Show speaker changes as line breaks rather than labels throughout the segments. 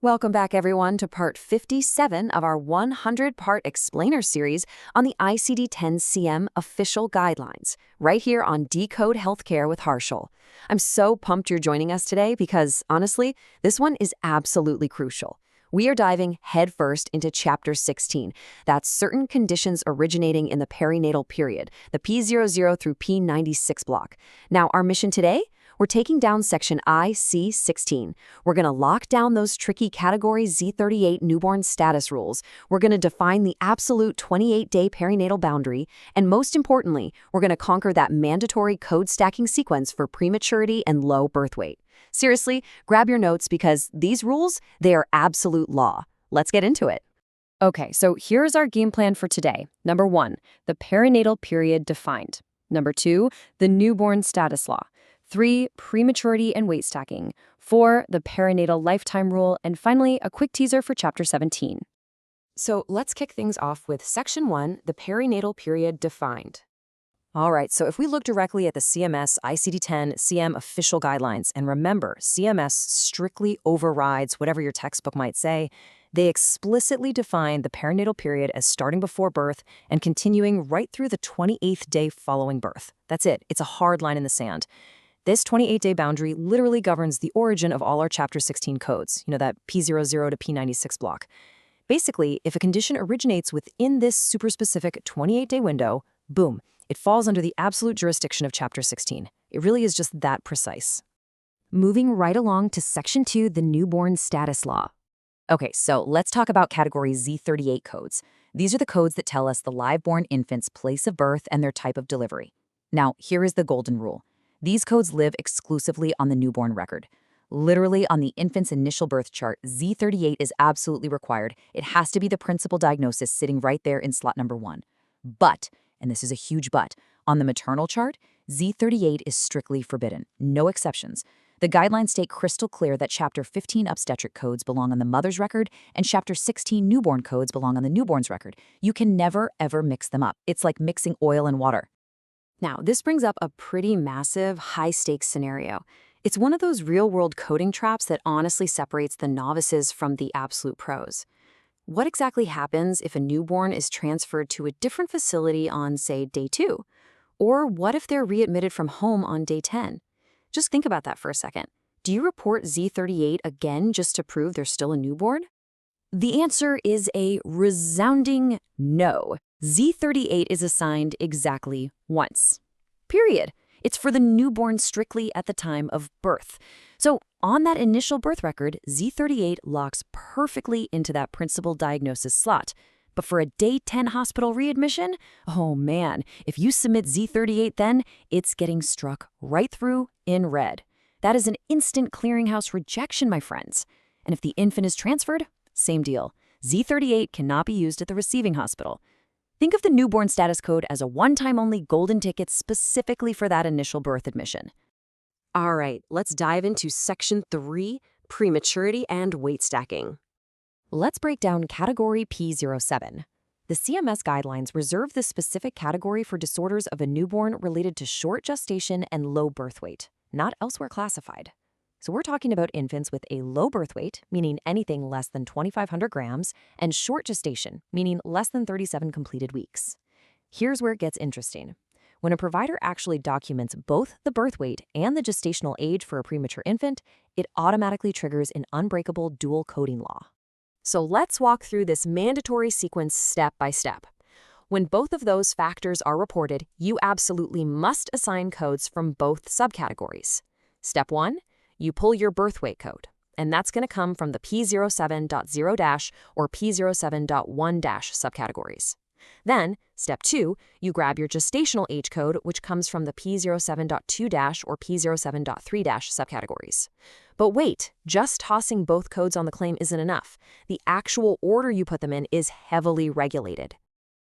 Welcome back, everyone, to part 57 of our 100-part explainer series on the ICD-10-CM official guidelines, right here on Decode Healthcare with Harshal. I'm so pumped you're joining us today because, honestly, this one is absolutely crucial. We are diving headfirst into Chapter 16. That's certain conditions originating in the perinatal period, the P00 through P96 block. Now, our mission today? We're taking down section IC16. We're going to lock down those tricky Category Z38 newborn status rules. We're going to define the absolute 28-day perinatal boundary. And most importantly, we're going to conquer that mandatory code stacking sequence for prematurity and low birth weight. Seriously, grab your notes because these rules, they are absolute law. Let's get into it. Okay, so here's our game plan for today. Number 1, the perinatal period defined. Number 2, the newborn status law. 3, prematurity and weight stacking. 4, the perinatal lifetime rule. And finally, a quick teaser for Chapter 17. So let's kick things off with Section 1, the perinatal period defined. All right, so if we look directly at the CMS ICD-10-CM official guidelines, and remember, CMS strictly overrides whatever your textbook might say, they explicitly define the perinatal period as starting before birth and continuing right through the 28th day following birth. That's it. It's a hard line in the sand. This 28-day boundary literally governs the origin of all our Chapter 16 codes, that P00 to P96 block. Basically, if a condition originates within this super-specific 28-day window, boom, it falls under the absolute jurisdiction of Chapter 16. It really is just that precise. Moving right along to Section 2, the newborn status law. Okay, so let's talk about Category Z38 codes. These are the codes that tell us the live-born infant's place of birth and their type of delivery. Now, here is the golden rule. These codes live exclusively on the newborn record. Literally, on the infant's initial birth chart, Z38 is absolutely required. It has to be the principal diagnosis sitting right there in slot number 1. But, and this is a huge but, on the maternal chart, Z38 is strictly forbidden. No exceptions. The guidelines state crystal clear that Chapter 15 obstetric codes belong on the mother's record and Chapter 16 newborn codes belong on the newborn's record. You can never, ever mix them up. It's like mixing oil and water. Now, this brings up a pretty massive, high-stakes scenario. It's one of those real-world coding traps that honestly separates the novices from the absolute pros. What exactly happens if a newborn is transferred to a different facility on, say, day 2? Or what if they're readmitted from home on day 10? Just think about that for a second. Do you report Z38 again just to prove they're still a newborn? The answer is a resounding no. Z38 is assigned exactly once. Period. It's for the newborn strictly at the time of birth. So on that initial birth record, Z38 locks perfectly into that principal diagnosis slot. But for a day 10 hospital readmission, oh man, if you submit Z38 then, it's getting struck right through in red. That is an instant clearinghouse rejection, my friends. And if the infant is transferred, same deal. Z38 cannot be used at the receiving hospital. Think of the newborn status code as a one-time-only golden ticket specifically for that initial birth admission. All right, let's dive into Section 3, prematurity and weight stacking. Let's break down Category P07. The CMS guidelines reserve this specific category for disorders of a newborn related to short gestation and low birth weight, not elsewhere classified. So we're talking about infants with a low birth weight, meaning anything less than 2,500 grams, and short gestation, meaning less than 37 completed weeks. Here's where it gets interesting. When a provider actually documents both the birth weight and the gestational age for a premature infant, it automatically triggers an unbreakable dual coding law. So let's walk through this mandatory sequence step by step. When both of those factors are reported, you absolutely must assign codes from both subcategories. Step 1. You pull your birth weight code, and that's going to come from the P07.0- or P07.1- subcategories. Then, step 2, you grab your gestational age code, which comes from the P07.2- or P07.3- subcategories. But wait, just tossing both codes on the claim isn't enough. The actual order you put them in is heavily regulated.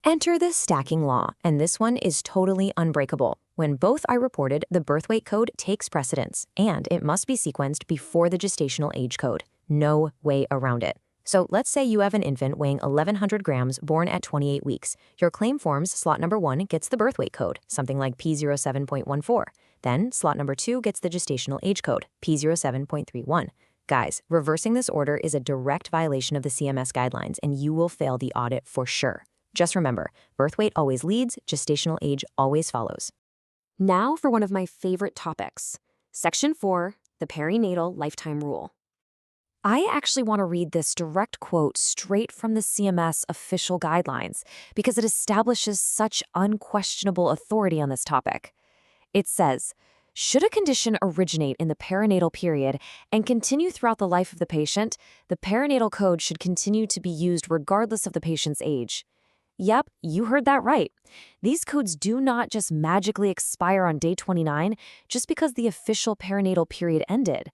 Enter the stacking law, and this one is totally unbreakable. When both are reported, the birth weight code takes precedence, and it must be sequenced before the gestational age code. No way around it. So let's say you have an infant weighing 1,100 grams born at 28 weeks. Your claim form's slot number 1 gets the birth weight code, something like P07.14. Then slot number 2 gets the gestational age code, P07.31. Guys, reversing this order is a direct violation of the CMS guidelines, and you will fail the audit for sure. Just remember, birth weight always leads, gestational age always follows. Now for one of my favorite topics, Section 4, the perinatal lifetime rule. I actually want to read this direct quote straight from the CMS official guidelines because it establishes such unquestionable authority on this topic. It says, should a condition originate in the perinatal period and continue throughout the life of the patient, the perinatal code should continue to be used regardless of the patient's age. Yep, you heard that right. These codes do not just magically expire on day 29 just because the official perinatal period ended.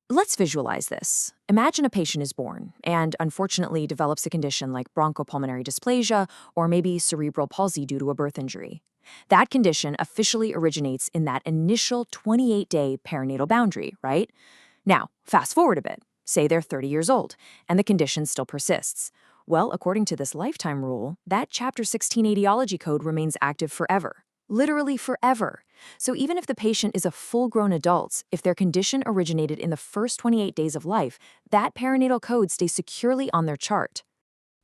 Let's visualize this. Imagine a patient is born and unfortunately develops a condition like bronchopulmonary dysplasia or maybe cerebral palsy due to a birth injury. That condition officially originates in that initial 28-day perinatal boundary, right? Now, fast forward a bit. Say they're 30 years old and the condition still persists. Well, according to this lifetime rule, that Chapter 16 etiology code remains active forever. Literally forever. So even if the patient is a full-grown adult, if their condition originated in the first 28 days of life, that perinatal code stays securely on their chart.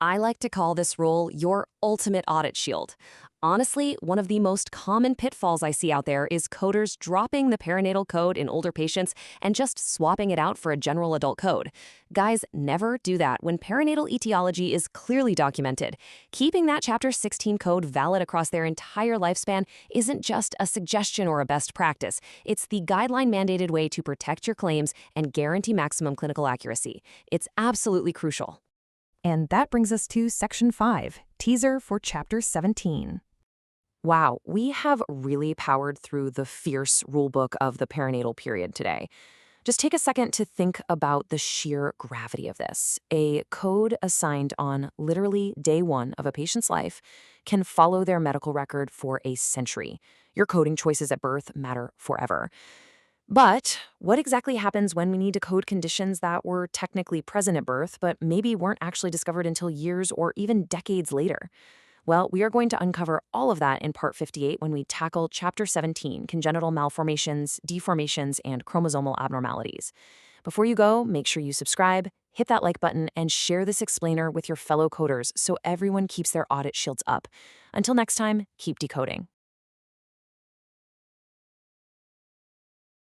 I like to call this rule your ultimate audit shield. Honestly, one of the most common pitfalls I see out there is coders dropping the perinatal code in older patients and just swapping it out for a general adult code. Guys, never do that when perinatal etiology is clearly documented. Keeping that Chapter 16 code valid across their entire lifespan isn't just a suggestion or a best practice. It's the guideline-mandated way to protect your claims and guarantee maximum clinical accuracy. It's absolutely crucial. And that brings us to Section 5, teaser for Chapter 17. Wow, we have really powered through the fierce rulebook of the perinatal period today. Just take a second to think about the sheer gravity of this. A code assigned on literally day one of a patient's life can follow their medical record for a century. Your coding choices at birth matter forever. But what exactly happens when we need to code conditions that were technically present at birth, but maybe weren't actually discovered until years or even decades later? Well, we are going to uncover all of that in Part 58 when we tackle Chapter 17, congenital malformations, deformations, and chromosomal abnormalities. Before you go, make sure you subscribe, hit that like button, and share this explainer with your fellow coders so everyone keeps their audit shields up. Until next time, keep decoding.